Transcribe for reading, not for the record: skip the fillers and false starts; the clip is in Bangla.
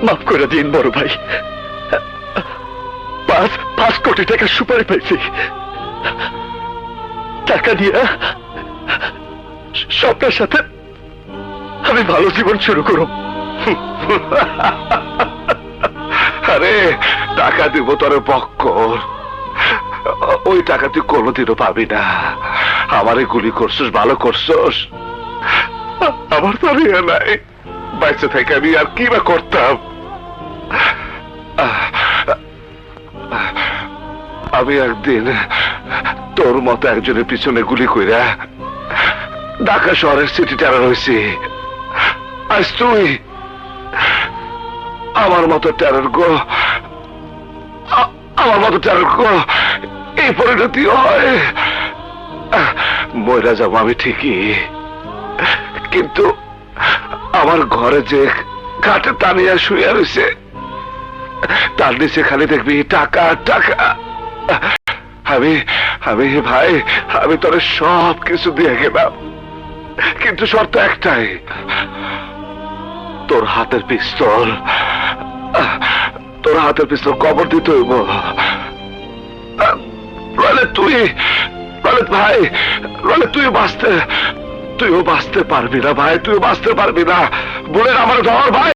মাফ করে দিন বড় ভাই। 5 কোটি টাকা সুপারি পাইছি। টাকা দিয়ে স্বপ্নের সাথে আমি ভালো জীবন শুরু করব। আরে টাকা দিব তোর পক্ষ, ওই টাকা তুই কোনোদিনও পাবি না। আমারে গুলি করছিস, ভালো করছিস। আমার তো ইয়ে নাই, বাইসে থেকে আমি আর কি বা করতাম। আমি একদিন তোর মতো একজনের পিছনে গুলি কইরা ঢাকা শহরের সিটি টেরার হয়েছি। আজ তুই আমার মতো টেরার গো, আমার মতো টেরার গো এই পরিণতি হয়। ময়রা যাবো আমি ঠিকই, কিন্তু আমার ঘরে যে কাঠে টানিয়া শুয়ে রয়েছে তার নিচে খালি দেখবি টাকা টাকা। আমি আমি ভাই, আমি তোর সব কিছু দিয়ে গেলাম, কিন্তু শর্ত একটাই, তোর হাতের পিস্তল, তোর হাতের পিস্তল কবর দিতে হইব। তুই ভাই, তুইও বাঁচতে পারবি না ভাই, তুইও বাঁচতে পারবি না। বলে আমার ধর ভাই।